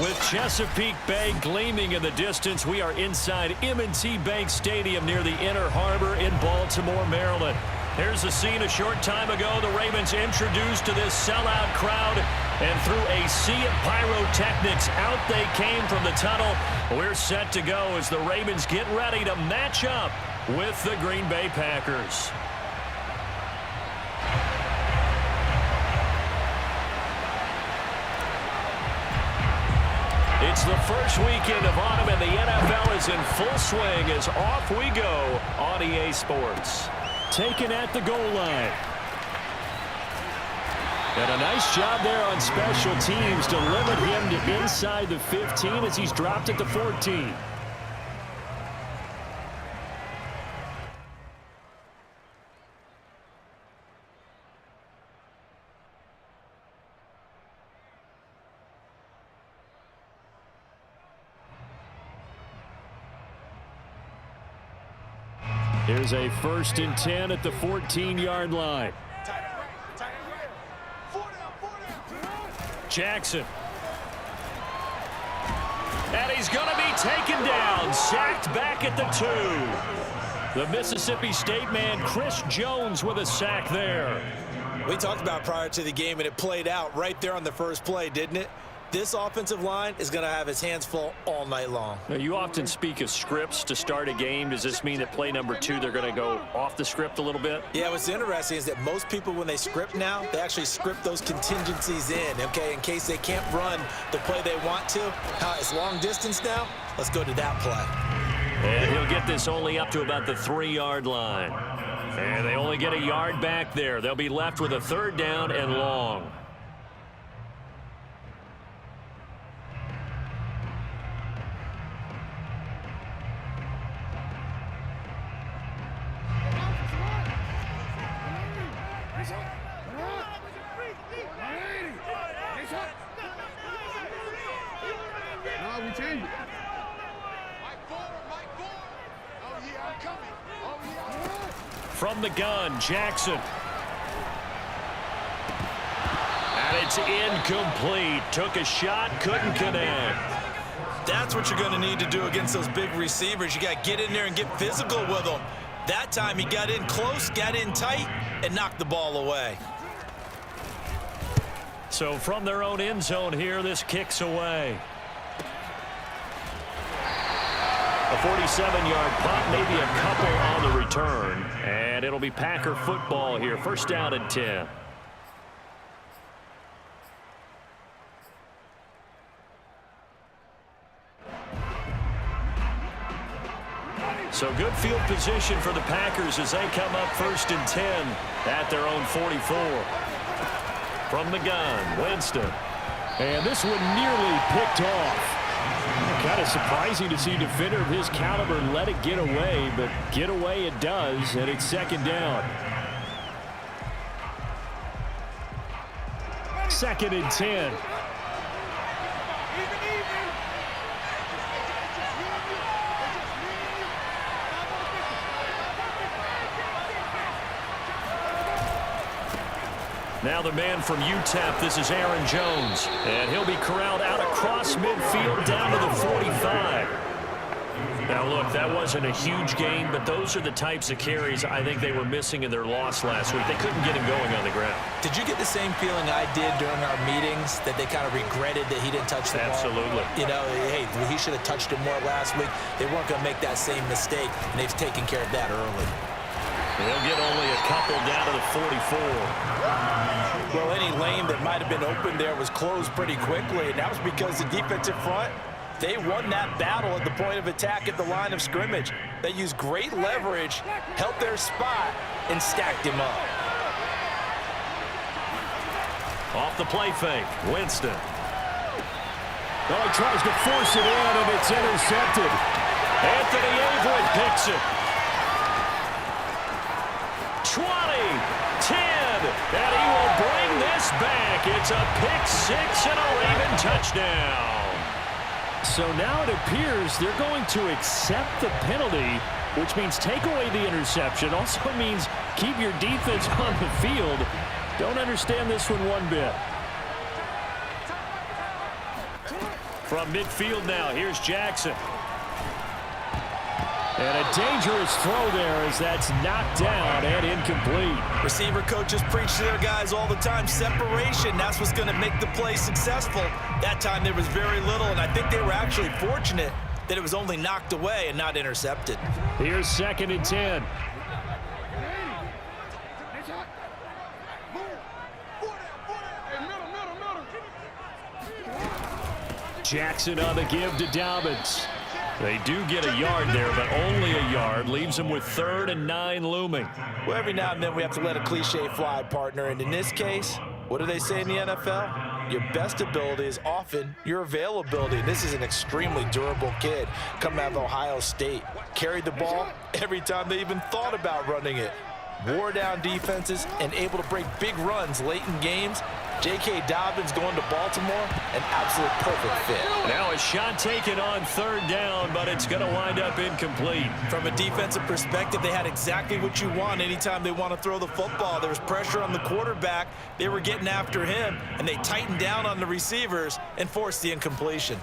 With Chesapeake Bay gleaming in the distance, we are inside M&T Bank Stadium near the Inner Harbor in Baltimore, Maryland. Here's the scene a short time ago. The Ravens introduced to this sellout crowd, and through a sea of pyrotechnics, out they came from the tunnel. We're set to go as the Ravens get ready to match up with the Green Bay Packers. It's the first weekend of autumn, and the NFL is in full swing as off we go on EA Sports. Taken at the goal line. And a nice job there on special teams to limit him to inside the 15 as he's dropped at the 14. Here's a 1st and 10 at the 14-yard line. Jackson. And he's going to be taken down. Sacked back at the 2. The Mississippi State man, Chris Jones, with a sack there. We talked about prior to the game, and it played out right there on the first play, didn't it? This offensive line is going to have his hands full all night long. Now, you often speak of scripts to start a game. Does this mean that play number 2, they're going to go off the script a little bit? Yeah, what's interesting is that most people, when they script now, they actually script those contingencies in, okay, in case they can't run the play they want to. It's long distance now. Let's go to that play. And he'll get this only up to about the 3-yard line. And they only get a yard back there. They'll be left with a 3rd down and long. From the gun, Jackson. And it's incomplete. Took a shot, couldn't connect. That's what you're going to need to do against those big receivers. You got to get in there and get physical with them. That time he got in close, got in tight, and knocked the ball away. So from their own end zone here, this kicks away. A 47-yard punt, maybe a couple on the return. And it'll be Packer football here. 1st down and 10. So good field position for the Packers as they come up 1st and 10 at their own 44. From the gun, Winston. And this one nearly picked off. Kind of surprising to see a defender of his caliber let it get away, but get away it does, and it's 2nd down. 2nd and 10. Now the man from UTEP, this is Aaron Jones. And he'll be corralled out across midfield down to the 45. Now, look, that wasn't a huge gain, but those are the types of carries I think they were missing in their loss last week. They couldn't get him going on the ground. Did you get the same feeling I did during our meetings, that they kind of regretted that he didn't touch the ball? Absolutely. You know, hey, he should have touched it more last week. They weren't going to make that same mistake, and they've taken care of that early. They'll get only a couple down to the 44. Well, any lane that might have been open there was closed pretty quickly, and that was because the defensive front, they won that battle at the point of attack at the line of scrimmage. They used great leverage, held their spot, and stacked him up. Off the play fake, Winston. Well, he tries to force it in, and it's intercepted. Anthony Averett picks it. 20, 10, and he will bring this back. It's a pick-6 and a Raven touchdown. So now it appears they're going to accept the penalty, which means take away the interception. Also means keep your defense on the field. Don't understand this one bit. From midfield now, here's Jackson. And a dangerous throw there as that's knocked down and incomplete. Receiver coaches preach to their guys all the time. Separation, that's what's going to make the play successful. That time there was very little, and I think they were actually fortunate that it was only knocked away and not intercepted. Here's 2nd and 10. Jackson on the give to Dobbins. They do get a yard there, but only a yard. Leaves them with 3rd and 9 looming. Well, every now and then we have to let a cliche fly, partner. And in this case, what do they say in the NFL? Your best ability is often your availability. And this is an extremely durable kid coming out of Ohio State. Carried the ball every time they even thought about running it. Wore down defenses and able to break big runs late in games. J.K. Dobbins going to Baltimore, an absolute perfect fit. Now a shot taken on 3rd down, but it's going to wind up incomplete. From a defensive perspective, they had exactly what you want anytime they want to throw the football. There was pressure on the quarterback. They were getting after him, and they tightened down on the receivers and forced the incompletion.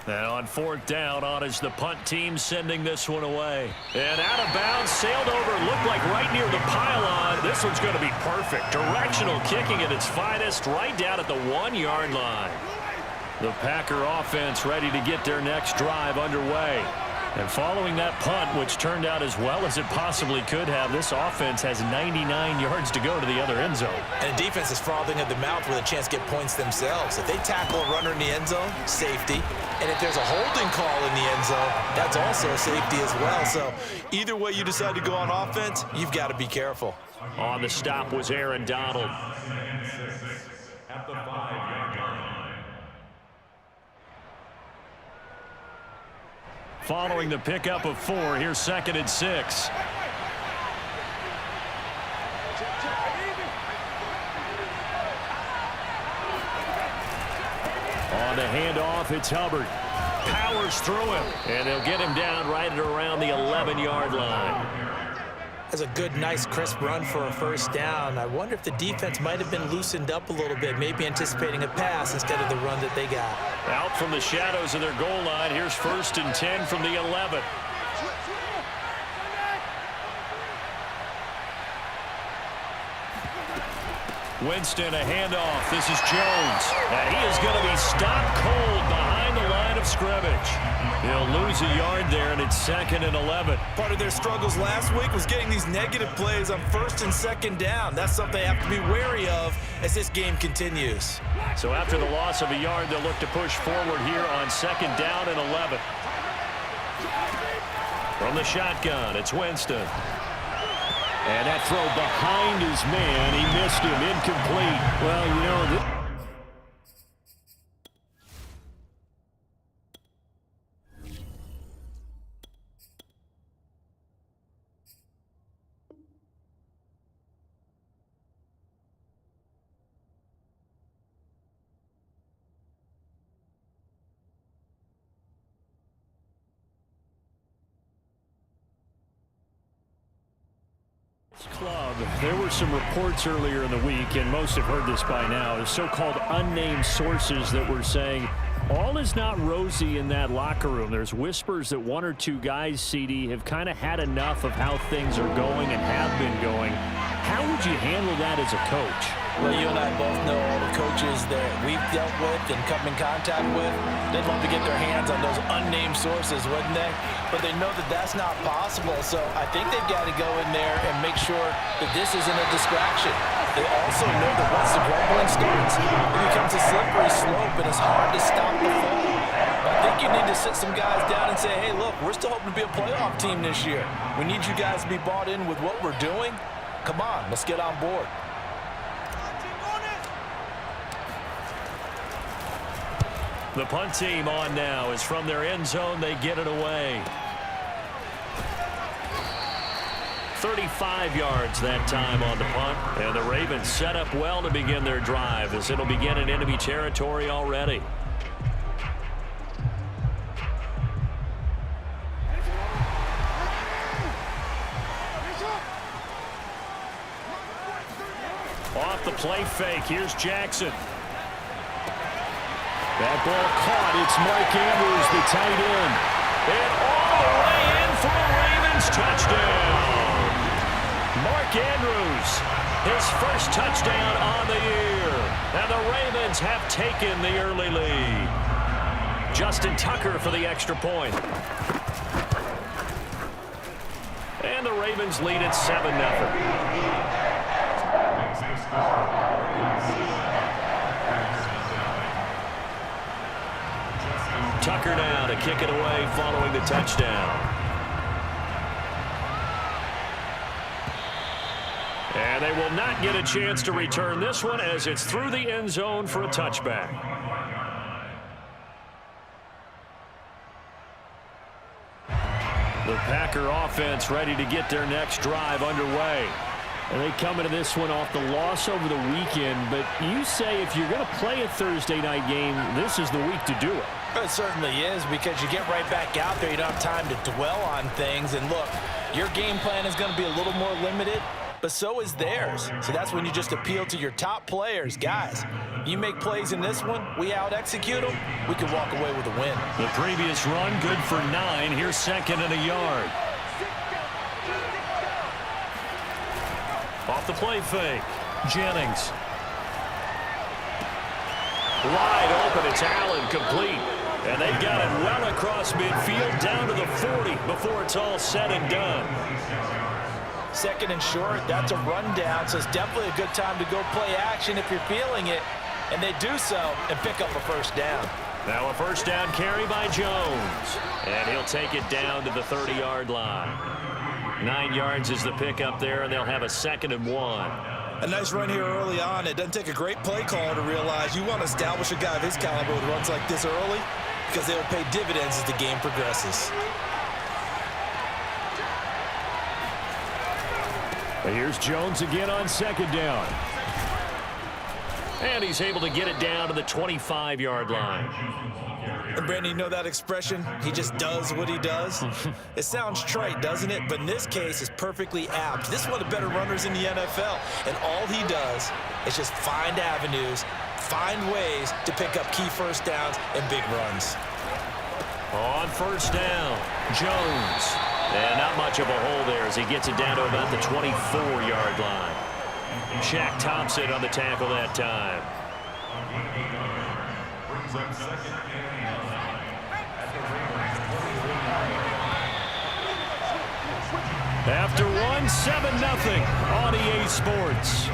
And on 4th down, on is the punt team sending this one away. And out of bounds, sailed over, looked like right near the pylon. This one's going to be perfect. Directional kicking at its finest, right down at the 1-yard line. The Packer offense ready to get their next drive underway. And following that punt, which turned out as well as it possibly could have, this offense has 99 yards to go to the other end zone. And the defense is frothing at the mouth with a chance to get points themselves. If they tackle a runner in the end zone, safety. And if there's a holding call in the end zone, that's also safety as well. So either way you decide to go on offense, you've got to be careful. On the stop was Aaron Donald. At the 5-yard line. Following the pickup of 4, here's 2nd and 6. On the handoff, it's Hubbard. Powers through him, and they'll get him down right at around the 11-yard line. That's a good, nice, crisp run for a 1st down. I wonder if the defense might have been loosened up a little bit, maybe anticipating a pass instead of the run that they got. Out from the shadows of their goal line, here's 1st and 10 from the 11. Winston, a handoff. This is Jones. And he is going to be stopped cold behind the line of scrimmage. He'll lose a yard there, and it's 2nd and 11. Part of their struggles last week was getting these negative plays on 1st and 2nd down. That's something they have to be wary of as this game continues. So after the loss of a yard, they'll look to push forward here on 2nd down and 11. From the shotgun, it's Winston. And that throw behind his man, he missed him, incomplete. Well, you know, club. There were some reports earlier in the week, and most have heard this by now, the so-called unnamed sources that were saying all is not rosy in that locker room. There's whispers that 1 or 2 guys, CD, have kind of had enough of how things are going and have been going. How would you handle that as a coach? Well, you and I both know all the coaches that we've dealt with and come in contact with. They'd love to get their hands on those unnamed sources, wouldn't they? But they know that that's not possible, so I think they've got to go in there and make sure that this isn't a distraction. They also know that once the grumbling starts, it becomes a slippery slope, and it's hard to stop the flow. I think you need to sit some guys down and say, hey, look, we're still hoping to be a playoff team this year. We need you guys to be bought in with what we're doing. Come on, let's get on board. The punt team on now is from their end zone. They get it away. 35 yards that time on the punt. And the Ravens set up well to begin their drive as it'll begin in enemy territory already. Off the play fake, here's Jackson. That ball caught. It's Mark Andrews, the tight end. And all the way in for a Ravens touchdown. Mark Andrews, his first touchdown on the year. And the Ravens have taken the early lead. Justin Tucker for the extra point. And the Ravens lead at 7-0. Tucker now to kick it away following the touchdown. And they will not get a chance to return this one as it's through the end zone for a touchback. The Packer offense ready to get their next drive underway. And they come into this one off the loss over the weekend. But you say if you're going to play a Thursday night game, this is the week to do it. It certainly is, because you get right back out there. You don't have time to dwell on things. And look, your game plan is going to be a little more limited, but so is theirs. So that's when you just appeal to your top players. Guys, you make plays in this one, we out-execute them, we can walk away with a win. The previous run, good for 9. Here's 2nd and a yard. Off the play fake, Jennings. Wide open, it's Allen, complete. And they've got it well across midfield, down to the 40 before it's all said and done. 2nd and short, that's a rundown, so it's definitely a good time to go play action if you're feeling it. And they do so and pick up a first down. Now a first down carry by Jones. And he'll take it down to the 30-yard line. 9 yards is the pickup there, and they'll have a 2nd and 1. A nice run here early on. It doesn't take a great play caller to realize you want to establish a guy of his caliber with runs like this early, because they will pay dividends as the game progresses. Here's Jones again on 2nd down. And he's able to get it down to the 25-yard line. And Brandon, you know that expression? He just does what he does? It sounds trite, doesn't it? But in this case, it's perfectly apt. This is one of the better runners in the NFL. And all he does is just find avenues, find ways to pick up key first downs and big runs. On first down, Jones. And not much of a hole there as he gets it down to about the 24-yard line. Shaq Thompson on the tackle that time. After one, 7-0 on EA Sports.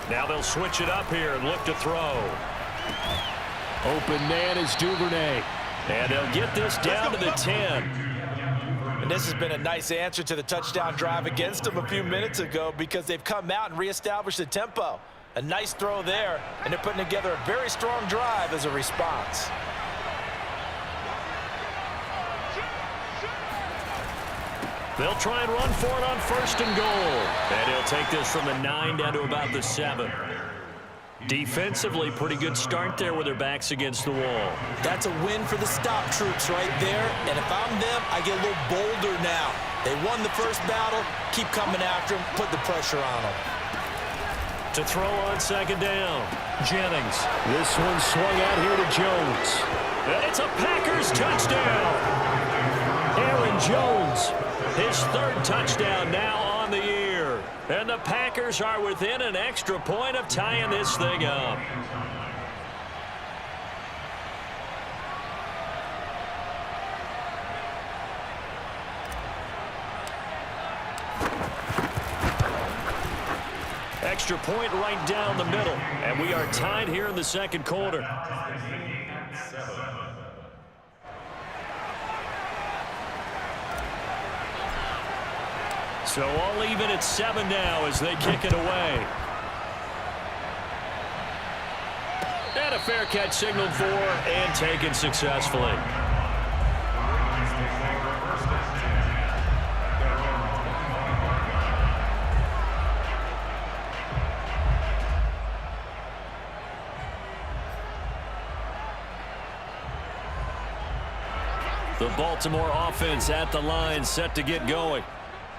Now they'll switch it up here and look to throw. Open man is Duvernay. And they'll get this down to the 10. And this has been a nice answer to the touchdown drive against them a few minutes ago, because they've come out and reestablished the tempo. A nice throw there, and they're putting together a very strong drive as a response. They'll try and run for it on 1st and goal. And he'll take this from the 9 down to about the 7. Defensively, pretty good start there with their backs against the wall. That's a win for the stop troops right there. And if I'm them, I get a little bolder now. They won the first battle. Keep coming after them. Put the pressure on them. To throw on 2nd down, Jennings. This one swung out here to Jones. And it's a Packers touchdown. Aaron Jones, his 3rd touchdown now on the year. And the Packers are within an extra point of tying this thing up. Extra point right down the middle. And we are tied here in the 2nd quarter. So all even at 7 now as they kick it away. And a fair catch signaled for and taken successfully. The Baltimore offense at the line, set to get going.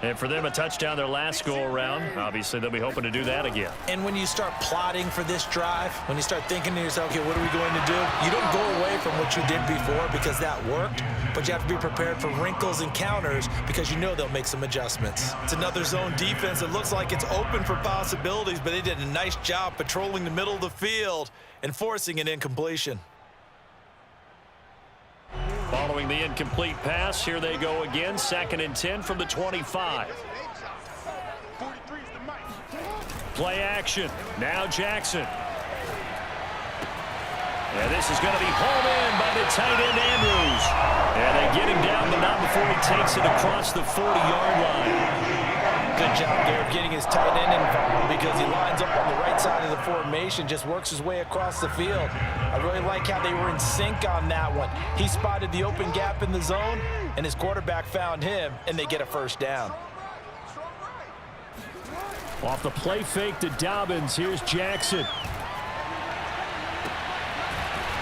And for them, a touchdown their last go-around. Obviously, they'll be hoping to do that again. And when you start plotting for this drive, when you start thinking to yourself, okay, what are we going to do? You don't go away from what you did before because that worked, but you have to be prepared for wrinkles and counters because you know they'll make some adjustments. It's another zone defense. It looks like it's open for possibilities, but they did a nice job patrolling the middle of the field and forcing an incompletion. Following the incomplete pass, here they go again. 2nd and 10 from the 25. Play action. Now Jackson. And this is going to be hauled in by the tight end Andrews. And they get him down, but not before he takes it across the 40-yard line. Good job there of getting his tight end involved because he lines up on the right side of the formation, just works his way across the field. I really like how they were in sync on that one. He spotted the open gap in the zone, and his quarterback found him, and they get a first down. Off the play fake to Dobbins, here's Jackson.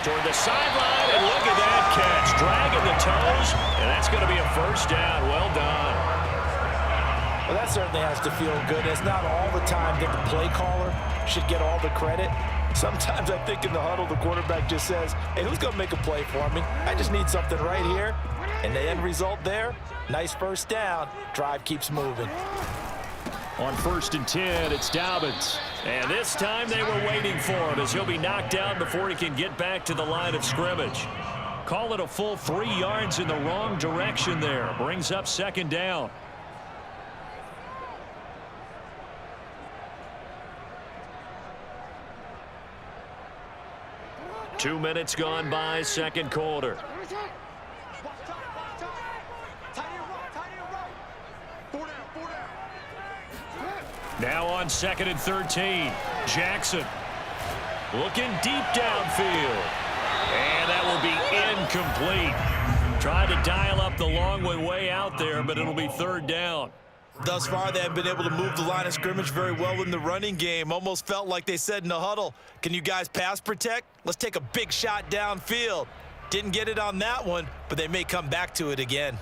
Toward the sideline, and look at that catch. Dragging the toes, and that's going to be a first down. Well done. Well, that certainly has to feel good. It's not all the time that the play caller should get all the credit. Sometimes I think in the huddle, the quarterback just says, hey, who's going to make a play for me? I just need something right here. And the end result there, nice first down. Drive keeps moving. On 1st and 10, it's Dobbins. And this time they were waiting for him as he'll be knocked down before he can get back to the line of scrimmage. Call it a full 3 yards in the wrong direction there. Brings up 2nd down. Two minutes gone by, 2nd quarter. Now on 2nd and 13. Jackson looking deep downfield. And that will be incomplete. Tried to dial up the long way out there, but it'll be 3rd down. Thus far, they have been able to move the line of scrimmage very well in the running game. Almost felt like they said in the huddle, can you guys pass protect? Let's take a big shot downfield. Didn't get it on that one, but they may come back to it again.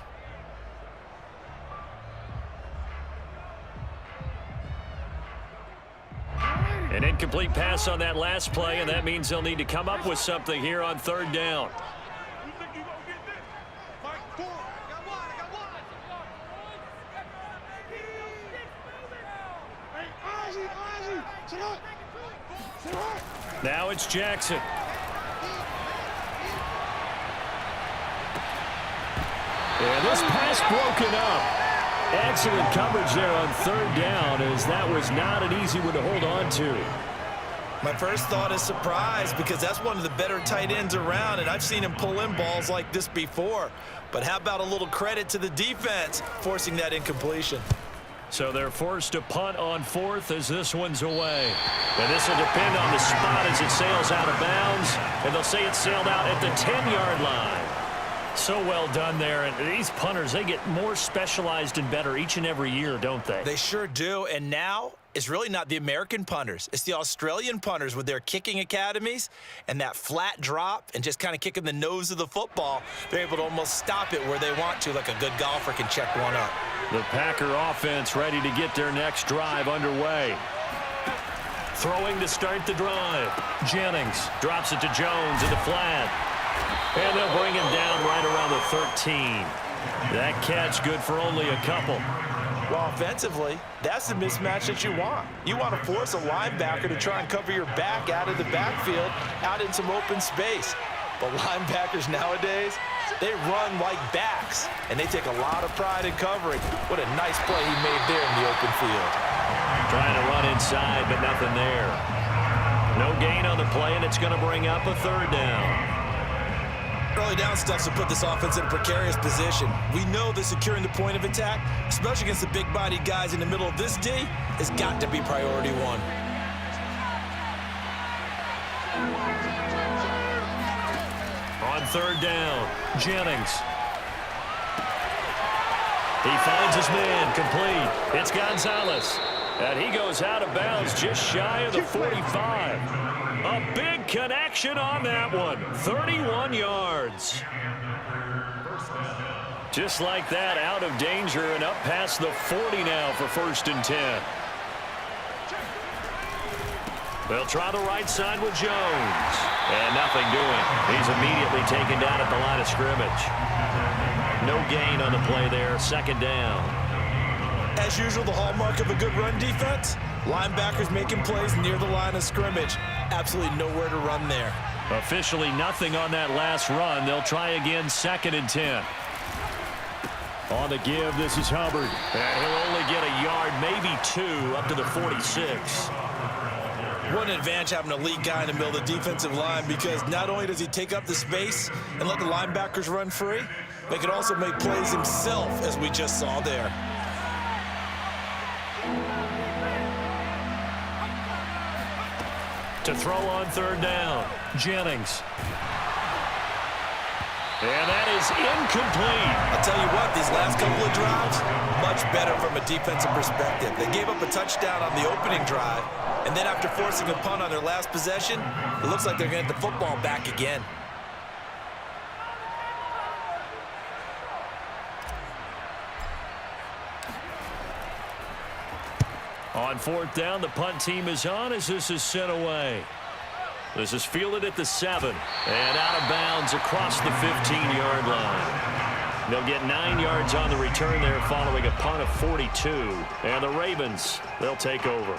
An incomplete pass on that last play, and that means they'll need to come up with something here on 3rd down. Now it's Jackson. And this pass broken up. Excellent coverage there on 3rd down, as that was not an easy one to hold on to. My first thought is surprise because that's one of the better tight ends around, and I've seen him pull in balls like this before. But how about a little credit to the defense forcing that incompletion? So they're forced to punt on 4th as this one's away. And this will depend on the spot as it sails out of bounds. And they'll say it sailed out at the 10-yard line. So well done there. And these punters, they get more specialized and better each and every year, don't they? They sure do. And now it's really not the American punters. It's the Australian punters with their kicking academies and that flat drop and just kind of kicking the nose of the football. They're able to almost stop it where they want to, like a good golfer can check one up. The Packer offense ready to get their next drive underway. Throwing to start the drive. Jennings drops it to Jones in the flat. And they'll bring him down right around the 13. That catch good for only a couple. Well, offensively, that's the mismatch that you want. You want to force a linebacker to try and cover your back out of the backfield, out in some open space. But linebackers nowadays, they run like backs, and they take a lot of pride in covering. What a nice play he made there in the open field. Trying to run inside, but nothing there. No gain on the play, and it's going to bring up a 3rd down. Early down stuff to put this offense in a precarious position. We know that securing the point of attack, especially against the big-bodied guys in the middle of this D, has got to be priority one. On third down, Jennings. He finds his man, complete. It's Gonzalez. And he goes out of bounds just shy of the 45. A big connection on that one. 31 yards. Just like that, out of danger and up past the 40 now for 1st and 10. They'll try the right side with Jones. And nothing doing. He's immediately taken down at the line of scrimmage. No gain on the play there. 2nd down. As usual, the hallmark of a good run defense, linebackers making plays near the line of scrimmage. Absolutely nowhere to run there. Officially nothing on that last run. They'll try again, 2nd and 10. On the give, this is Hubbard. And he'll only get a yard, maybe 2, up to the 46. What an advantage having a lead guy in the middle of the defensive line, because not only does he take up the space and let the linebackers run free, but he can also make plays himself, as we just saw there. To throw on 3rd down, Jennings. And that is incomplete. I'll tell you what, these last couple of drives, much better from a defensive perspective. They gave up a touchdown on the opening drive, and then after forcing a punt on their last possession, it looks like they're going to get the football back again. On 4th down, the punt team is on as this is sent away. This is fielded at the 7 and out of bounds across the 15-yard line. They'll get 9 yards on the return there following a punt of 42. And the Ravens, they'll take over.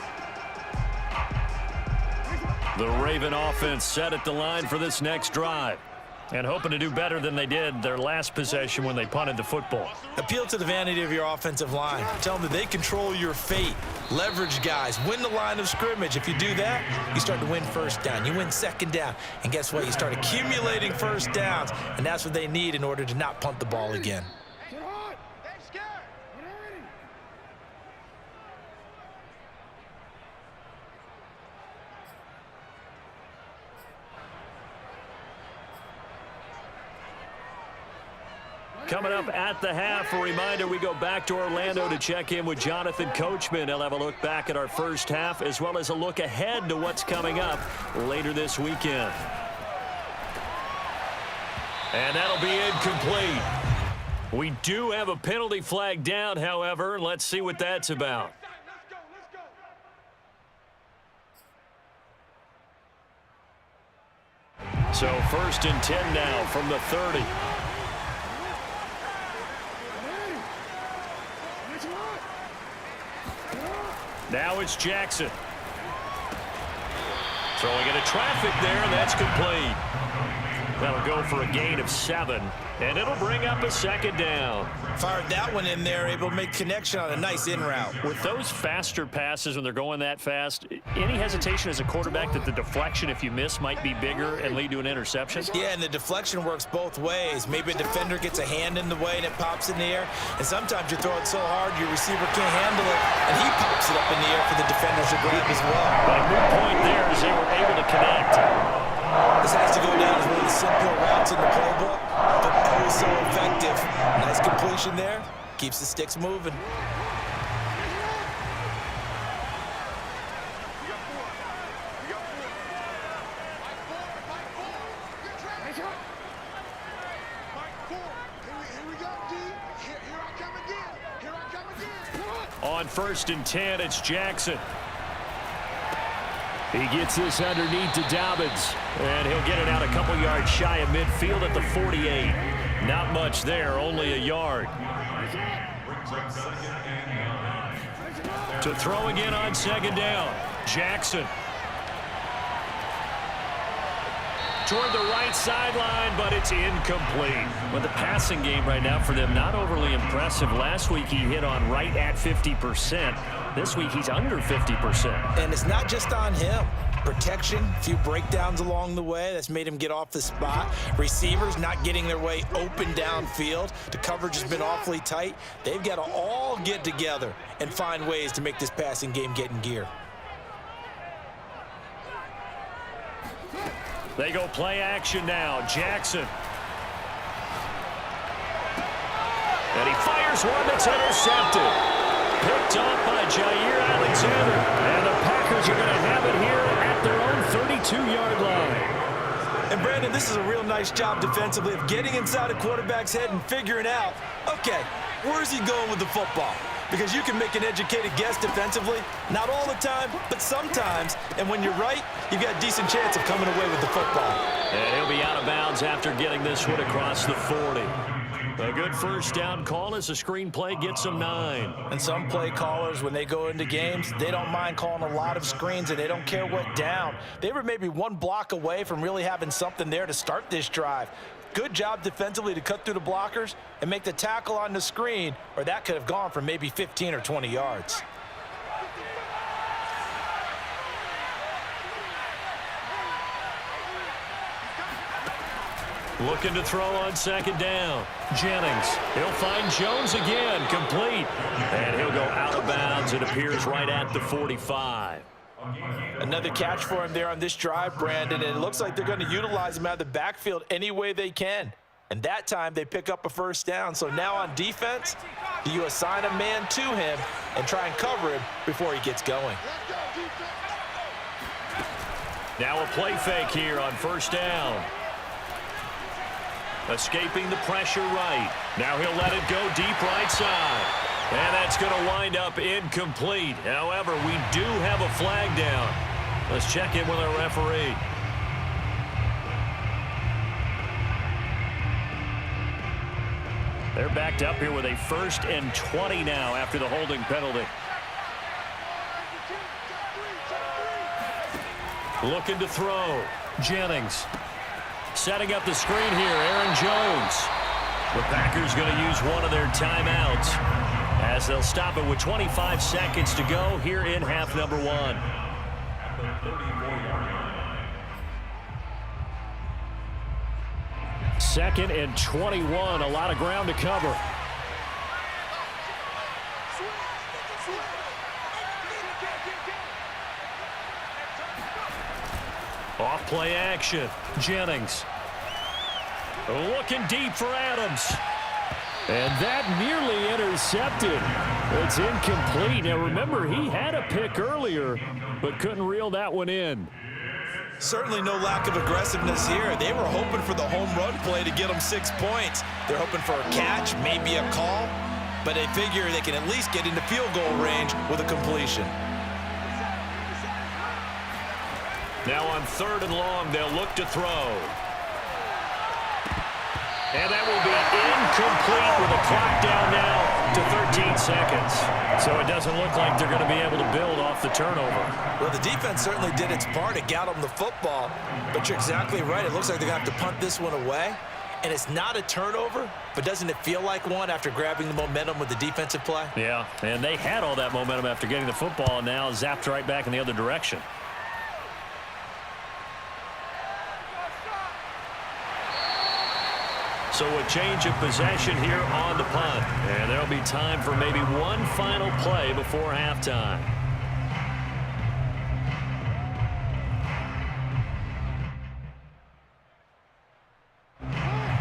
The Raven offense set at the line for this next drive, and hoping to do better than they did their last possession when they punted the football. Appeal to the vanity of your offensive line. Tell them that they control your fate. Leverage guys. Win the line of scrimmage. If you do that, you start to win 1st down. You win 2nd down. And guess what? You start accumulating 1st downs, and that's what they need in order to not punt the ball again. Coming up at the half, a reminder, we go back to Orlando to check in with Jonathan Coachman. He'll have a look back at our first half, as well as a look ahead to what's coming up later this weekend. And that'll be incomplete. We do have a penalty flag down, however. Let's see what that's about. So 1st and 10 now from the 30. Now it's Jackson. Throwing into traffic there, and that's complete. That'll go for a gain of 7, and it'll bring up a 2nd down. Fired that one in there, able to make connection on a nice in route. With those faster passes when they're going that fast, any hesitation as a quarterback that the deflection, if you miss, might be bigger and lead to an interception? Yeah, and the deflection works both ways. Maybe a defender gets a hand in the way and it pops in the air, and sometimes you throw it so hard your receiver can't handle it, and he pops it up in the air for the defenders to grab as well. But a good point there is they were able to connect. This has to go down as one of the simpler routes in the playbook, but oh so effective. Nice completion there. Keeps the sticks moving. On 1st and 10, it's Jackson. He gets this underneath to Dobbins, and he'll get it out a couple yards shy of midfield at the 48. Not much there, only a yard. To throw again on 2nd down, Jackson. Toward the right sideline, but it's incomplete. But the passing game right now for them, not overly impressive. Last week he hit on right at 50%. This week he's under 50%. And it's not just on him. Protection, a few breakdowns along the way that's made him get off the spot. Receivers not getting their way open downfield. The coverage has been awfully tight. They've got to all get together and find ways to make this passing game get in gear. They go play action now. Jackson And he fires one that's intercepted. Picked off by Jair Alexander. And the Packers are going to have it here at their own 32-yard line. And, Brandon, this is a real nice job defensively of getting inside a quarterback's head and figuring out, okay, where's he going with the football? Because you can make an educated guess defensively. Not all the time, but sometimes. And when you're right, you've got a decent chance of coming away with the football. And he'll be out of bounds after getting this one across the 40. A good first down call as the screenplay gets them 9. And some play callers, when they go into games, they don't mind calling a lot of screens, and they don't care what down. They were maybe one block away from really having something there to start this drive. Good job defensively to cut through the blockers and make the tackle on the screen, or that could have gone for maybe 15 or 20 yards. Looking to throw on second down. Jennings. He'll find Jones again. Complete. And he'll go out of bounds. It appears right at the 45. Another catch for him there on this drive, Brandon, and it looks like they're going to utilize him out of the backfield any way they can. And that time they pick up a first down. So now on defense, do you assign a man to him and try and cover him before he gets going? Now a play fake here on first down. Escaping the pressure right. Now he'll let it go deep right side. And that's going to wind up incomplete. However, we do have a flag down. Let's check in with our referee. They're backed up here with a 1st and 20 now after the holding penalty. Looking to throw. Jennings. Setting up the screen here, Aaron Jones. The Packers going to use one of their timeouts as they'll stop it with 25 seconds to go here in half number 1. Second and 21, a lot of ground to cover. Off play action. Jennings. Looking deep for Adams. And that nearly intercepted. It's incomplete. Now remember, he had a pick earlier, but couldn't reel that one in. Certainly no lack of aggressiveness here. They were hoping for the home run play to get them 6 points. They're hoping for a catch, maybe a call, but they figure they can at least get into field goal range with a completion. Now on 3rd and long, they'll look to throw. And that will be incomplete with a clock down now to 13 seconds. So it doesn't look like they're going to be able to build off the turnover. Well, the defense certainly did its part to get them the football, but you're exactly right. It looks like they're going to have to punt this one away. And it's not a turnover, but doesn't it feel like one after grabbing the momentum with the defensive play? Yeah, and they had all that momentum after getting the football, and now zapped right back in the other direction. So a change of possession here on the punt. And there'll be time for maybe one final play before halftime.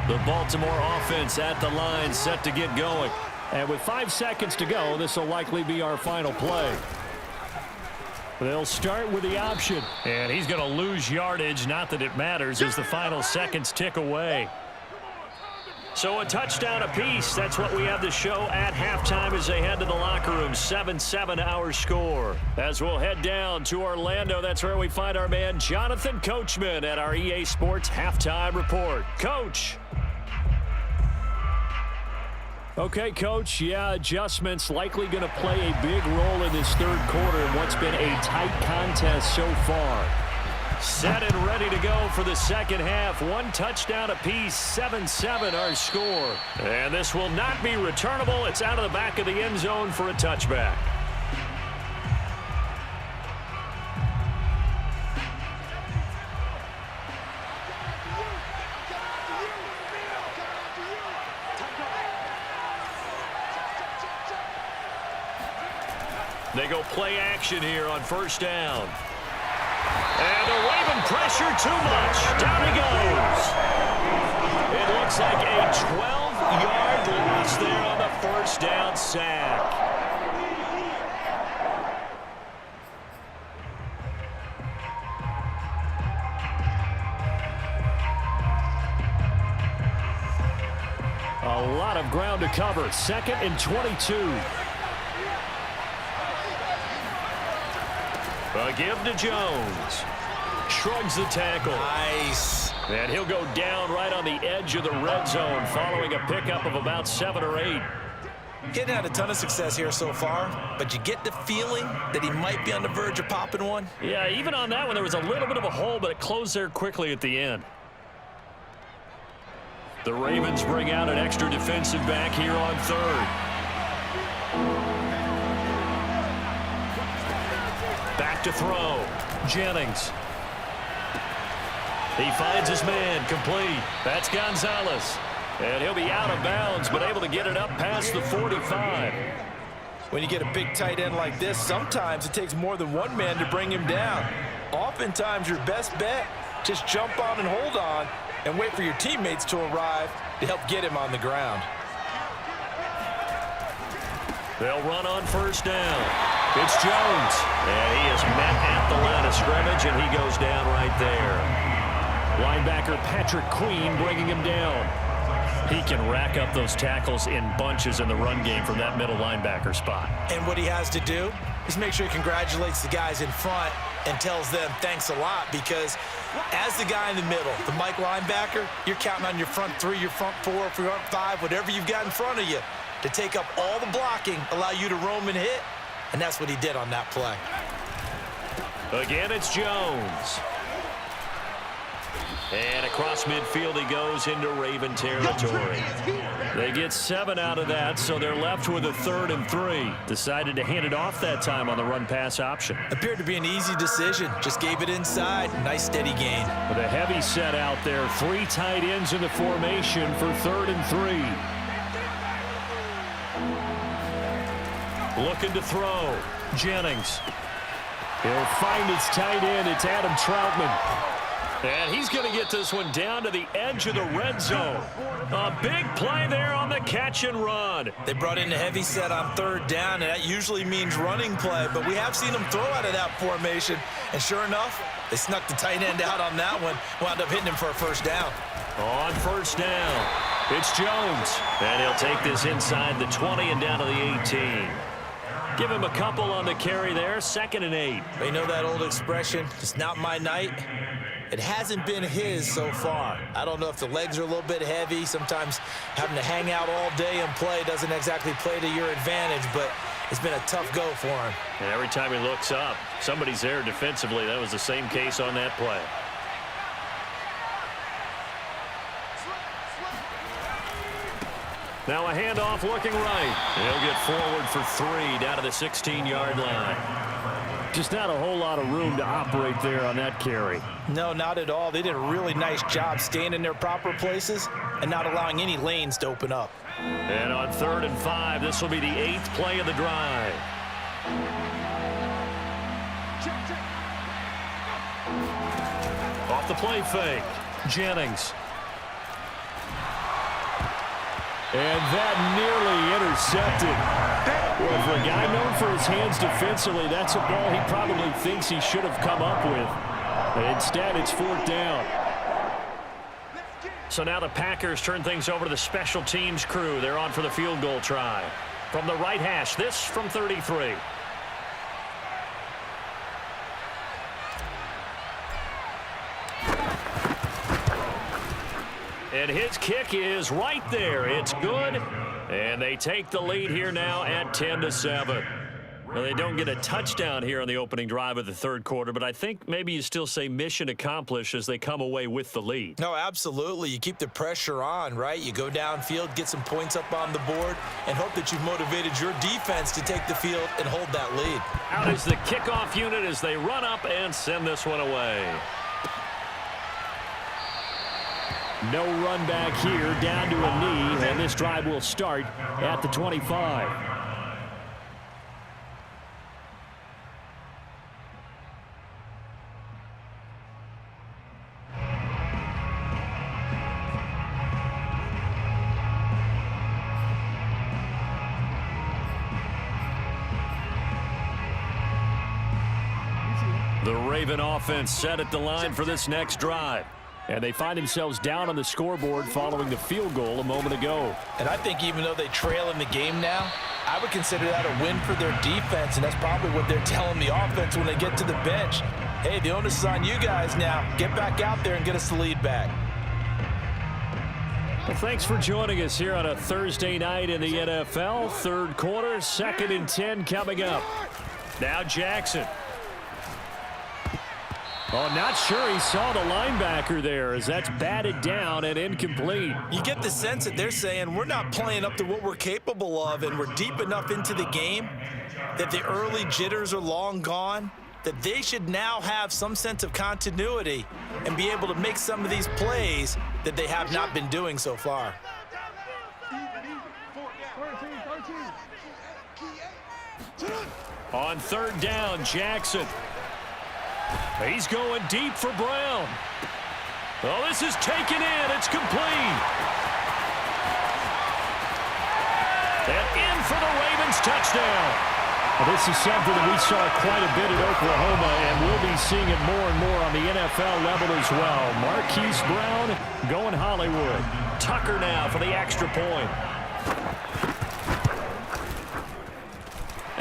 The Baltimore offense at the line, set to get going. And with 5 seconds to go, this will likely be our final play. They'll start with the option. And he's going to lose yardage, not that it matters, as the final seconds tick away. So a touchdown apiece. That's what we have to show at halftime as they head to the locker room. 7-7 our score. As we'll head down to Orlando, that's where we find our man Jonathan Coachman at our EA Sports Halftime Report. Coach. Okay, Coach. Yeah, adjustments likely going to play a big role in this third quarter in what's been a tight contest so far. Set and ready to go for the second half. One touchdown apiece, 7-7 our score. And this will not be returnable. It's out of the back of the end zone for a touchback. They go play action here on first down. And the Raven pressure too much. Down he goes. It looks like a 12-yard loss there on the first down sack. A lot of ground to cover. 2nd and 22. A give to Jones. Shrugs the tackle. Nice. And he'll go down right on the edge of the red zone following a pickup of about 7 or 8. He hadn't had a ton of success here so far, but you get the feeling that he might be on the verge of popping one. Yeah, even on that one, there was a little bit of a hole, but it closed there quickly at the end. The Ravens bring out an extra defensive back here on 3rd. Back to throw. Jennings. He finds his man, complete. That's Gonzalez. And he'll be out of bounds, but able to get it up past the 45. When you get a big tight end like this, sometimes it takes more than one man to bring him down. Oftentimes, your best bet, just jump on and hold on and wait for your teammates to arrive to help get him on the ground. They'll run on first down. It's Jones. And he is met at the line of scrimmage, and he goes down right there. Linebacker Patrick Queen bringing him down. He can rack up those tackles in bunches in the run game from that middle linebacker spot. And what he has to do is make sure he congratulates the guys in front and tells them thanks a lot, because as the guy in the middle, the Mike linebacker, you're counting on your front 3, your front 4, your front 5, whatever you've got in front of you to take up all the blocking, allow you to roam and hit, and that's what he did on that play. Again, it's Jones. And across midfield he goes into Raven territory. They get 7 out of that, so they're left with a 3rd and 3. Decided to hand it off that time on the run-pass option. Appeared to be an easy decision. Just gave it inside. Nice steady gain. With a heavy set out there, 3 tight ends in the formation for 3rd and 3. Looking to throw. Jennings. He'll find his tight end. It's Adam Troutman. And he's going to get this one down to the edge of the red zone. A big play there on the catch and run. They brought in a heavy set on 3rd down, and that usually means running play, but we have seen them throw out of that formation. And sure enough, they snuck the tight end out on that one, wound up hitting him for a first down. On first down, it's Jones. And he'll take this inside the 20 and down to the 18. Give him a couple on the carry there, 2nd and 8. You know that old expression, it's not my night? It hasn't been his so far. I don't know if the legs are a little bit heavy. Sometimes having to hang out all day and play doesn't exactly play to your advantage, but it's been a tough go for him. And every time he looks up, somebody's there defensively. That was the same case on that play. Now a handoff looking right. He'll get forward for 3 down to the 16-yard line. Just not a whole lot of room to operate there on that carry. No, not at all. They did a really nice job staying in their proper places and not allowing any lanes to open up. And on 3rd and 5, this will be the 8th play of the drive. Off the play fake, Jennings. And that nearly intercepted. Well, for a guy known for his hands defensively, that's a ball he probably thinks he should have come up with. But instead, it's 4th down. So now the Packers turn things over to the special teams crew. They're on for the field goal try. From the right hash, this from 33. And his kick is right there. It's good. And they take the lead here now at 10-7. Well, they don't get a touchdown here on the opening drive of the 3rd quarter, but I think maybe you still say mission accomplished as they come away with the lead. No, absolutely. You keep the pressure on, right? You go downfield, get some points up on the board, and hope that you've motivated your defense to take the field and hold that lead. Out is the kickoff unit as they run up and send this one away. No run back here, down to a knee, and this drive will start at the 25. The Raven offense set at the line for this next drive. And they find themselves down on the scoreboard following the field goal a moment ago. And I think even though they trail in the game now, I would consider that a win for their defense, and that's probably what they're telling the offense when they get to the bench. Hey, the onus is on you guys now. Get back out there and get us the lead back. Well, thanks for joining us here on a Thursday night in the NFL. Third quarter, 2nd and 10 coming up. Now Jackson. Oh, not sure he saw the linebacker there as that's batted down and incomplete. You get the sense that they're saying we're not playing up to what we're capable of, and we're deep enough into the game that the early jitters are long gone, that they should now have some sense of continuity and be able to make some of these plays that they have not been doing so far. On 3rd down, Jackson. He's going deep for Brown. Oh, this is taken in. It's complete. And in for the Ravens touchdown. Well, this is something that we saw quite a bit at Oklahoma, and we'll be seeing it more and more on the NFL level as well. Marquise Brown going Hollywood. Tucker now for the extra point.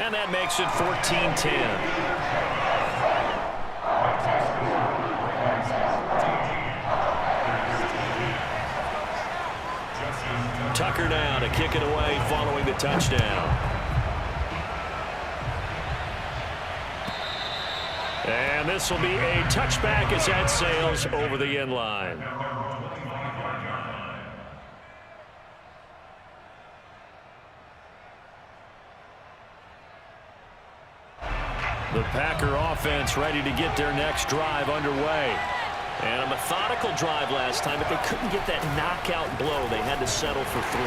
And that makes it 14-10. Tucker now to kick it away following the touchdown. And this will be a touchback as that sails over the end line. The Packer offense ready to get their next drive underway. And a methodical drive last time, but they couldn't get that knockout blow. They had to settle for 3.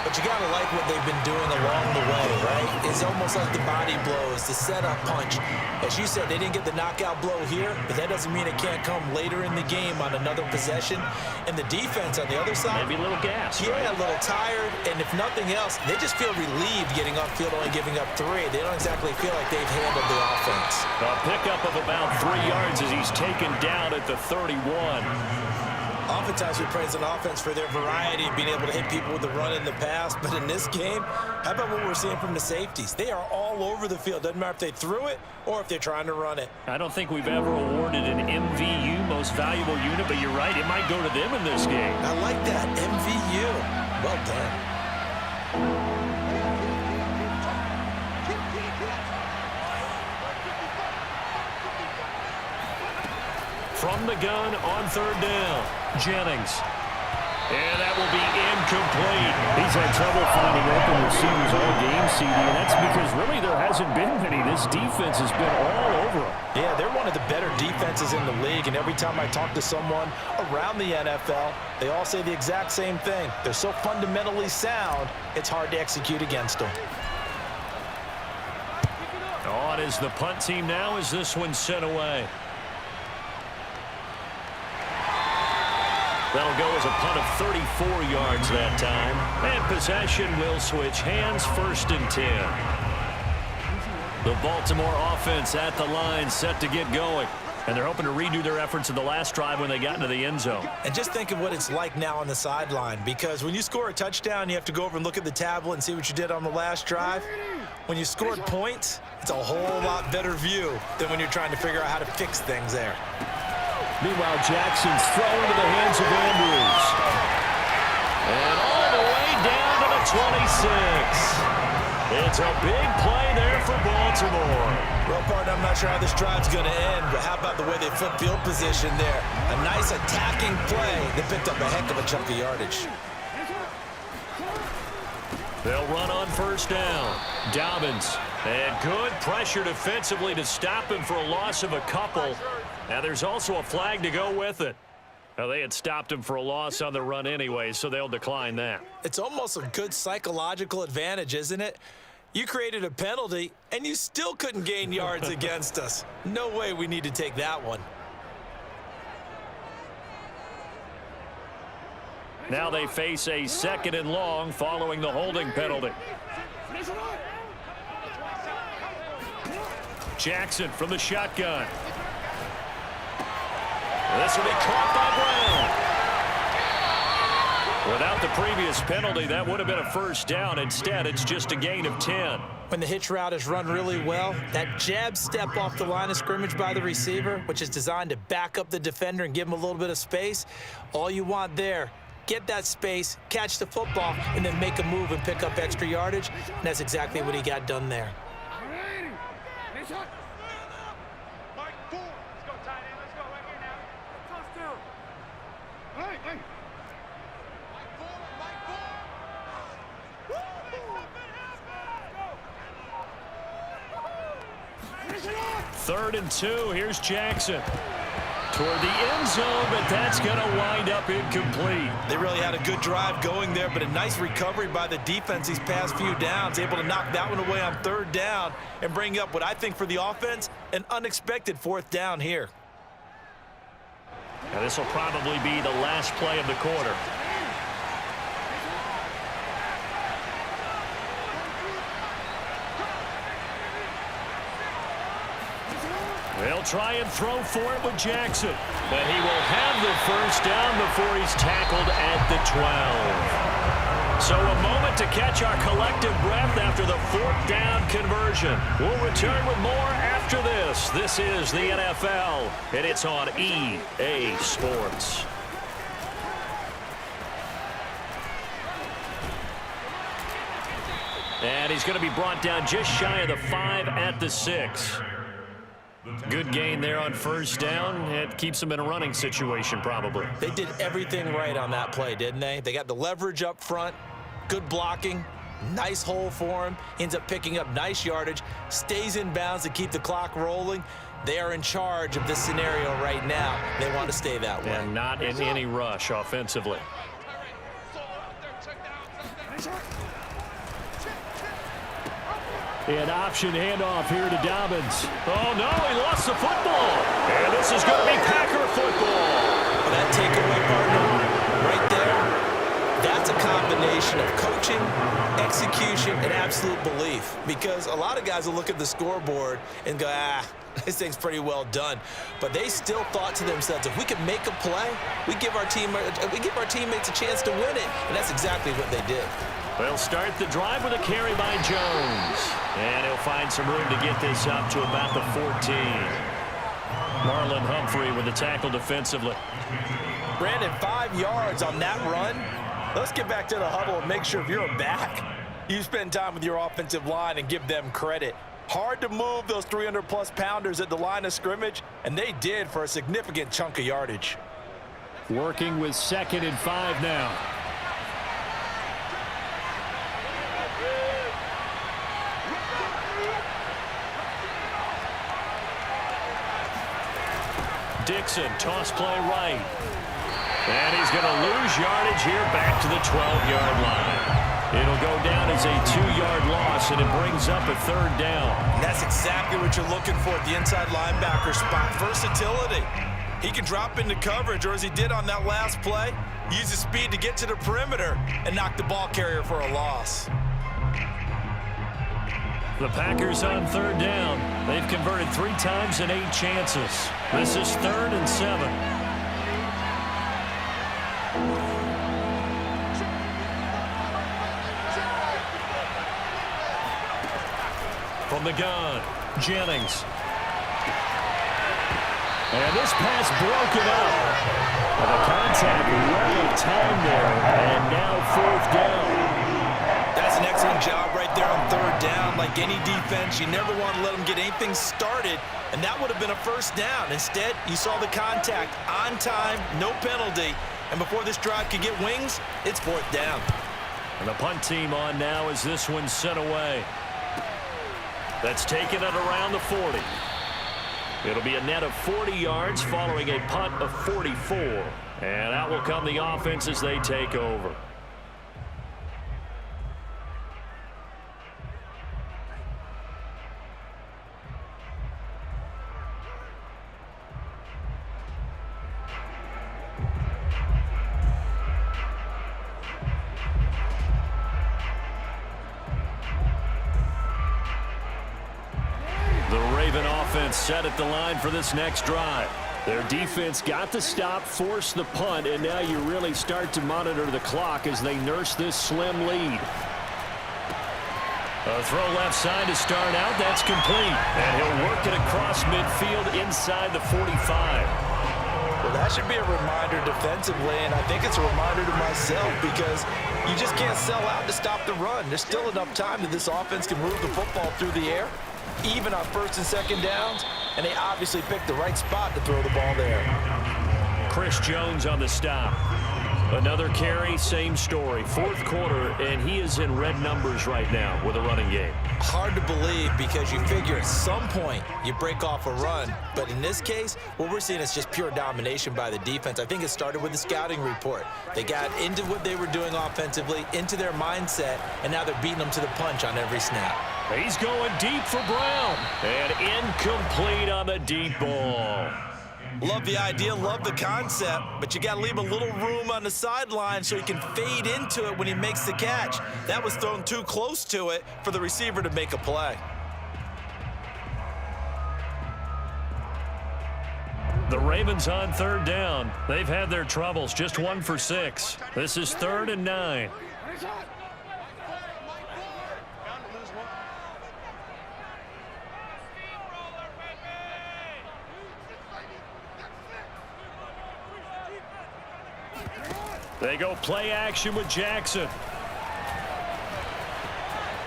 But you got to like what they've been doing along the way, right? It's almost like the body blows, the setup punch. As you said, they didn't get the knockout blow here, but that doesn't mean it can't come later in the game on another possession. And the defense on the other side, maybe a little gas. Yeah, right? A little tired. And if nothing else, they just feel relieved getting upfield, only giving up 3. They don't exactly feel like they've handled the offense. A pickup of about 3 yards as he's taken down at the 31. Oftentimes we praise an offense for their variety of being able to hit people with the run in the pass, but in this game, how about what we're seeing from the safeties? They are all over the field. Doesn't matter if they threw it or if they're trying to run it. I don't think we've ever awarded an MVU, most valuable unit, but you're right, it might go to them in this game. I like that, MVU. Well done. From the gun on 3rd down, Jennings. And that will be incomplete. He's had trouble finding open receivers all game, CD, and that's because really there hasn't been many. This defense has been all over them. Yeah, they're one of the better defenses in the league, and every time I talk to someone around the NFL, they all say the exact same thing. They're so fundamentally sound, it's hard to execute against them. Oh, it is the punt team now as this one's sent away. That'll go as a punt of 34 yards that time. And possession will switch hands, 1st and 10. The Baltimore offense at the line, set to get going. And they're hoping to redo their efforts in the last drive when they got into the end zone. And just think of what it's like now on the sideline, because when you score a touchdown, you have to go over and look at the tablet and see what you did on the last drive. When you scored points, it's a whole lot better view than when you're trying to figure out how to fix things there. Meanwhile, Jackson's throw into the hands of Andrews. And all the way down to the 26. It's a big play there for Baltimore. Well, partner, I'm not sure how this drive's going to end, but how about the way they flip field position there? A nice attacking play that picked up a heck of a chunk of yardage. They'll run on 1st down. Dobbins. And good pressure defensively to stop him for a loss of a couple. Now there's also a flag to go with it. Now, they had stopped him for a loss on the run anyway, so they'll decline that. It's almost a good psychological advantage, isn't it? You created a penalty, and you still couldn't gain yards against us. No way we need to take that one. Now they face a 2nd and long following the holding penalty. Jackson from the shotgun. This will be caught by Brown. Without the previous penalty, that would have been a first down. Instead, it's just a gain of 10. When the hitch route is run really well, that jab step off the line of scrimmage by the receiver, which is designed to back up the defender and give him a little bit of space, all you want there, get that space, catch the football, and then make a move and pick up extra yardage. And that's exactly what he got done there. Third and 2. Here's Jackson. Toward the end zone, but that's going to wind up incomplete. They really had a good drive going there, but a nice recovery by the defense these past few downs, able to knock that one away on third down and bring up what I think for the offense, an unexpected fourth down here. Now this will probably be the last play of the quarter. They'll try and throw for it with Jackson. But he will have the first down before he's tackled at the 12. So a moment to catch our collective breath after the fourth down conversion. We'll return with more after this. This is the NFL, and it's on EA Sports. And he's going to be brought down just shy of the 5 at the 6. Good gain there on first down. It keeps them in a running situation, probably. They did everything right on that play, didn't they? They got the leverage up front, good blocking, nice hole for him, ends up picking up nice yardage, stays in bounds to keep the clock rolling. They are in charge of this scenario right now. They want to stay that way. And not in any rush offensively. An option handoff here to Dobbins. Oh, no, he lost the football. And this is going to be Packer football. Well, that takeaway, partner, right there, that's a combination of coaching, execution, and absolute belief. Because a lot of guys will look at the scoreboard and go, this thing's pretty well done. But they still thought to themselves, if we could make a play, we give our teammates a chance to win it. And that's exactly what they did. They'll start the drive with a carry by Jones. And he'll find some room to get this up to about the 14. Marlon Humphrey with the tackle defensively. Brandon, 5 yards on that run. Let's get back to the huddle and make sure if you're a back, you spend time with your offensive line and give them credit. Hard to move those 300-plus pounders at the line of scrimmage, and they did for a significant chunk of yardage. Working with 2nd and 5 now. Dixon, toss play right. And he's going to lose yardage here back to the 12-yard line. It'll go down as a 2-yard loss, and it brings up a 3rd down. And that's exactly what you're looking for at the inside linebacker spot. Versatility. He can drop into coverage, or as he did on that last play, use his speed to get to the perimeter and knock the ball carrier for a loss. The Packers on 3rd down. They've converted 3 times in 8 chances. This is 3rd and 7. From the gun, Jennings. And this pass broken up. And the contact well timed there. And now 4th down. That's an excellent job right there on 3rd down. Like any defense, you never want to let them get anything started, and that would have been a first down. Instead, you saw the contact on time, no penalty, and before this drive could get wings, it's 4th down. And the punt team on now as this one's sent away. That's taken it around the 40. It'll be a net of 40 yards following a punt of 44. And out will come the offense as they take over. Set at the line for this next drive. Their defense got the stop, forced the punt, and now you really start to monitor the clock as they nurse this slim lead. A throw left side to start out. That's complete. And he'll work it across midfield inside the 45. Well, that should be a reminder defensively, and I think it's a reminder to myself because you just can't sell out to stop the run. There's still enough time that this offense can move the football through the air, even on first and second downs, and they obviously picked the right spot to throw the ball there. Chris Jones on the stop. Another carry, same story. Fourth quarter, and he is in red numbers right now with a running game. Hard to believe because you figure at some point you break off a run. But in this case, what we're seeing is just pure domination by the defense. I think it started with the scouting report. They got into what they were doing offensively, into their mindset, and now they're beating them to the punch on every snap. He's going deep for Brown. And incomplete on the deep ball. Love the idea, love the concept, but you got to leave a little room on the sideline so he can fade into it when he makes the catch. That was thrown too close to it for the receiver to make a play. The Ravens on third down. They've had their troubles, just 1 for 6. This is 3rd and 9. They go play action with Jackson.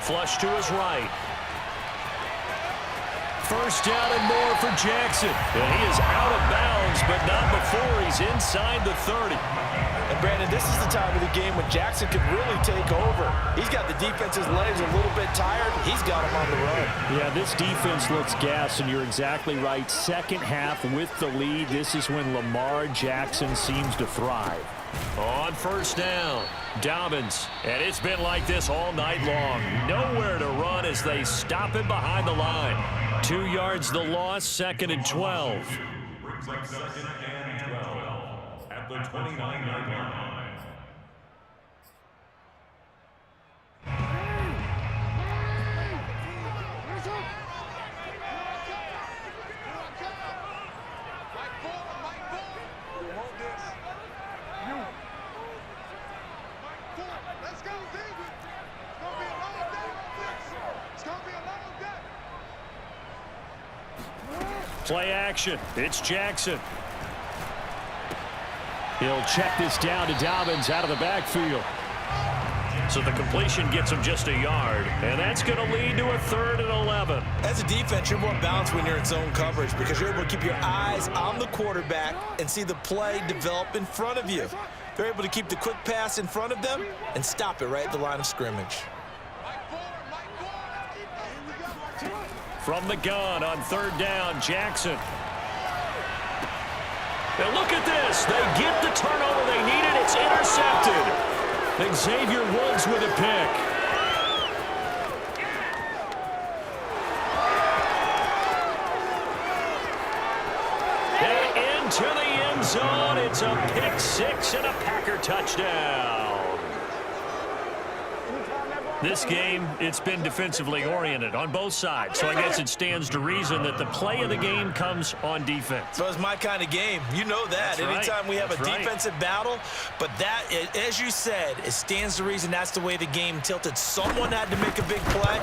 Flush to his right. First down and more for Jackson. And he is out of bounds, but not before he's inside the 30. And Brandon, this is the time of the game when Jackson could really take over. He's got the defense's legs a little bit tired. He's got him on the run. Yeah, this defense looks gassed, and you're exactly right. Second half with the lead, this is when Lamar Jackson seems to thrive. On first down, Dobbins, and it's been like this all night long. Nowhere to run as they stop him behind the line. 2 yards the loss, 2nd and 12. Brings up 2nd and 12 at the 29-yard line. Play action. It's Jackson. He'll check this down to Dobbins out of the backfield. So the completion gets him just a yard, and that's going to lead to a 3rd and 11. As a defense, you're more balanced when you're in zone coverage because you're able to keep your eyes on the quarterback and see the play develop in front of you. They're able to keep the quick pass in front of them and stop it right at the line of scrimmage. From the gun on 3rd down, Jackson. Now look at this. They get the turnover they needed. It's intercepted. Xavier Woods with a pick. And into the end zone. It's a pick 6 and a Packer touchdown. This game, it's been defensively oriented on both sides, so I guess it stands to reason that the play of the game comes on defense. So it's my kind of game. You know that. That's right. Anytime we have That's a right. defensive battle, but that, as you said, it stands to reason that's the way the game tilted. Someone had to make a big play,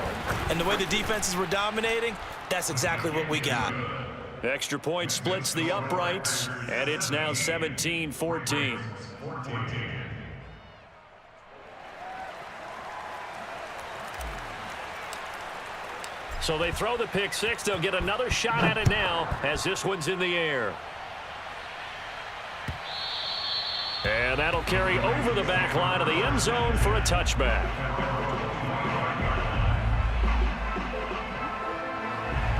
and the way the defenses were dominating, that's exactly what we got. Extra point splits the uprights, and it's now 17-14. So they throw the pick 6. They'll get another shot at it now as this one's in the air. And that'll carry over the back line of the end zone for a touchback.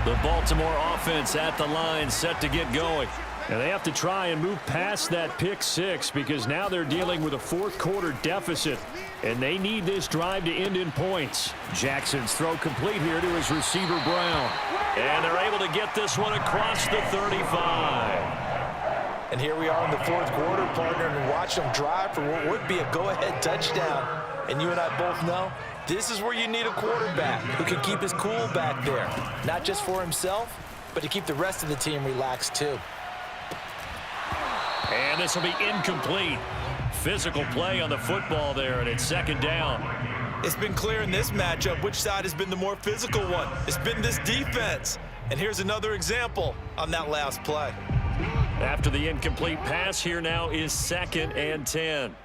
The Baltimore offense at the line set to get going. And they have to try and move past that pick 6 because now they're dealing with a 4th quarter deficit. And they need this drive to end in points. Jackson's throw complete here to his receiver, Brown. And they're able to get this one across the 35. And here we are in the 4th quarter, partner, and watch them drive for what would be a go-ahead touchdown. And you and I both know this is where you need a quarterback who can keep his cool back there. Not just for himself, but to keep the rest of the team relaxed too. And this will be incomplete. Physical play on the football there, and it's second down. It's been clear in this matchup which side has been the more physical one. It's been this defense. And here's another example on that last play. After the incomplete pass, here now is 2nd and 10.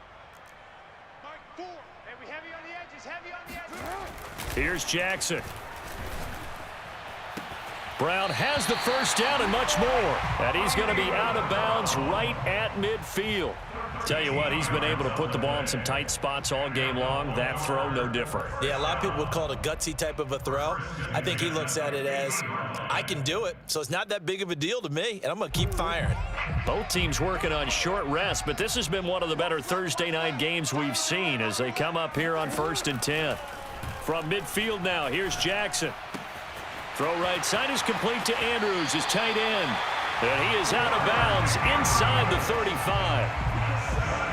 Here's Jackson. Brown has the first down and much more. And he's going to be out of bounds right at midfield. Tell you what, he's been able to put the ball in some tight spots all game long. That throw, no different. Yeah, a lot of people would call it a gutsy type of a throw. I think he looks at it as, I can do it, so it's not that big of a deal to me, and I'm going to keep firing. Both teams working on short rest, but this has been one of the better Thursday night games we've seen as they come up here on 1st and 10. From midfield now, here's Jackson. Throw right side is complete to Andrews, his tight end. And he is out of bounds inside the 35.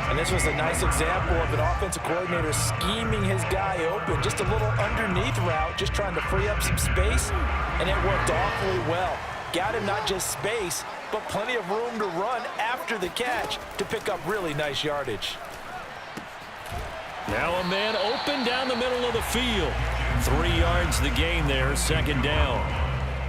And this was a nice example of an offensive coordinator scheming his guy open. Just a little underneath route, just trying to free up some space, and it worked awfully well. Got him not just space, but plenty of room to run after the catch to pick up really nice yardage. Now a man open down the middle of the field. 3 yards the gain there, second down.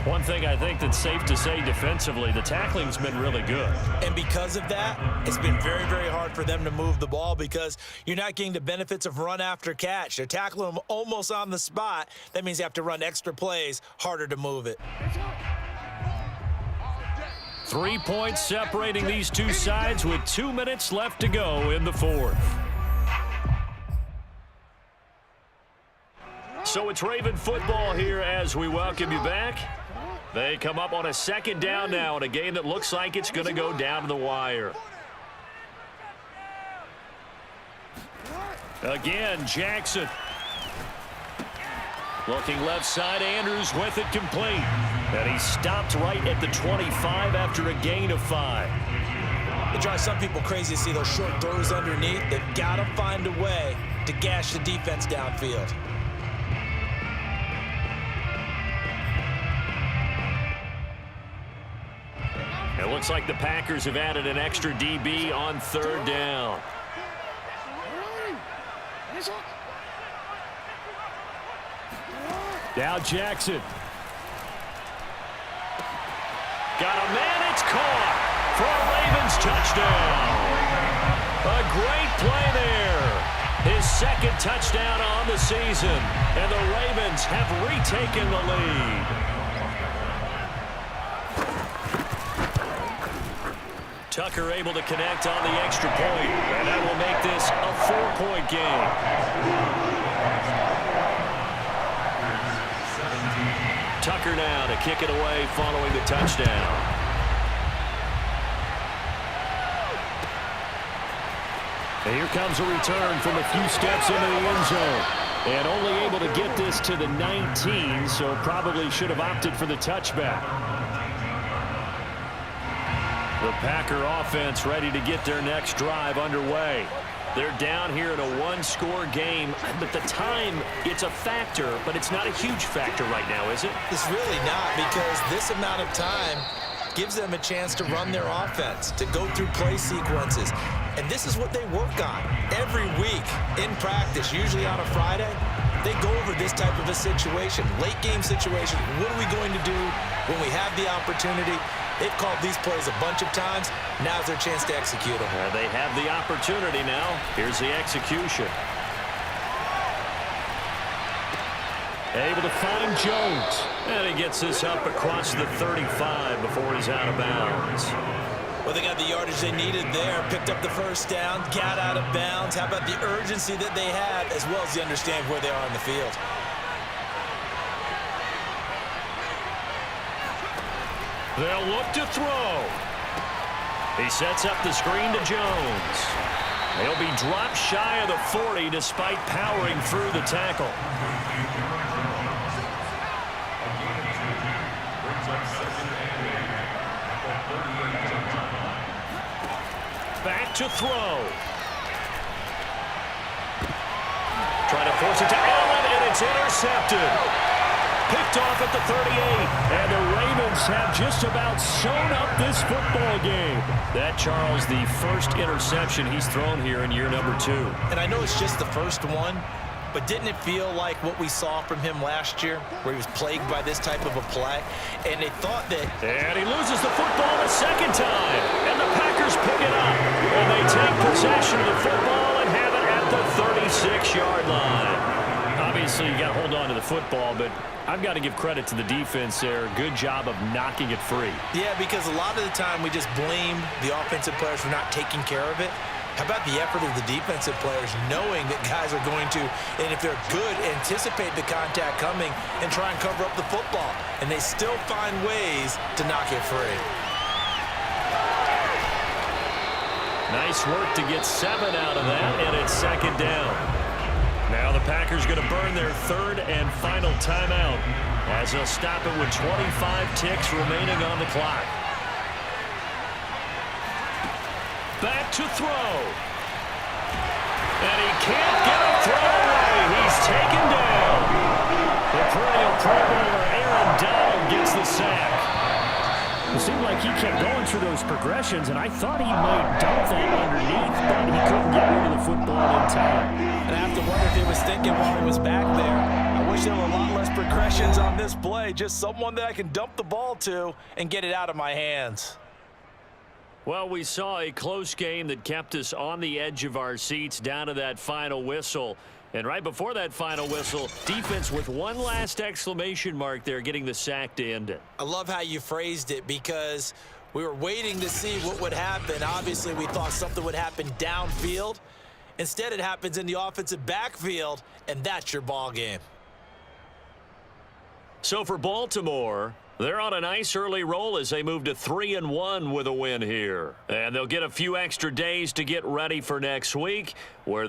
One thing I think that's safe to say defensively, the tackling's been really good. And because of that, it's been very, very hard for them to move the ball because you're not getting the benefits of run after catch. They're tackling them almost on the spot. That means you have to run extra plays, harder to move it. 3 points separating these two sides with 2 minutes left to go in the 4th. So it's Raven football here as we welcome you back. They come up on a second down now in a game that looks like it's going to go down to the wire. Again, Jackson. Looking left side, Andrews with it complete. And he stopped right at the 25 after a gain of 5. It drives some people crazy to see those short throws underneath. They've got to find a way to gash the defense downfield. It looks like the Packers have added an extra DB on 3rd down. Now Jackson. Got a man, it's caught for a Ravens touchdown. A great play there. His 2nd touchdown on the season, and the Ravens have retaken the lead. Tucker able to connect on the extra point, and that will make this a 4-point game. Tucker now to kick it away following the touchdown. And here comes a return from a few steps into the end zone. And only able to get this to the 19, so probably should have opted for the touchback. The Packer offense ready to get their next drive underway. They're down here in a 1-score game, but the time, it's a factor, but it's not a huge factor right now, is it? It's really not, because this amount of time gives them a chance to run their offense, to go through play sequences. And this is what they work on every week in practice, usually on a Friday. They go over this type of a situation, late game situation. What are we going to do when we have the opportunity? They've called these plays a bunch of times. Now's their chance to execute them. They have the opportunity now. Here's the execution. Able to find Jones. And he gets this up across the 35 before he's out of bounds. Well, they got the yardage they needed there. Picked up the first down, got out of bounds. How about the urgency that they had, as well as the understand where they are in the field? They'll look to throw. He sets up the screen to Jones. He'll be dropped shy of the 40 despite powering through the tackle. Back to throw. Trying to force it to Allen, and it's intercepted. Picked off at the 38, and the Ravens Chiefs have just about sewn up this football game. That, Charles, the first interception he's thrown here in year number 2. And I know it's just the first one, but didn't it feel like what we saw from him last year, where he was plagued by this type of a play? And they thought that... And he loses the football a second time. And the Packers pick it up. And they take possession of the football and have it at the 36-yard line. Obviously, you got to hold on to the football, but I've got to give credit to the defense there. Good job of knocking it free. Yeah, because a lot of the time we just blame the offensive players for not taking care of it. How about the effort of the defensive players knowing that guys are going to, and if they're good, anticipate the contact coming and try and cover up the football. And they still find ways to knock it free. Nice work to get 7 out of that, and it's second down. Now the Packers going to burn their third and final timeout as they'll stop it with 25 ticks remaining on the clock. Back to throw. And he can't get a throw away. He's taken down. The perennial Pro Bowler Aaron Donald gets the sack. It seemed like he kept going through those progressions, and I thought he might dump that underneath, but he couldn't get rid of the football in time. And I have to wonder if he was thinking while he was back there, I wish there were a lot less progressions on this play. Just someone that I can dump the ball to and get it out of my hands. Well, we saw a close game that kept us on the edge of our seats down to that final whistle. And right before that final whistle, defense with one last exclamation mark there, getting the sack to end it. I love how you phrased it, because we were waiting to see what would happen. Obviously, we thought something would happen downfield. Instead, it happens in the offensive backfield, and that's your ball game. So for Baltimore, they're on a nice early roll as they move to 3-1 with a win here. And they'll get a few extra days to get ready for next week, where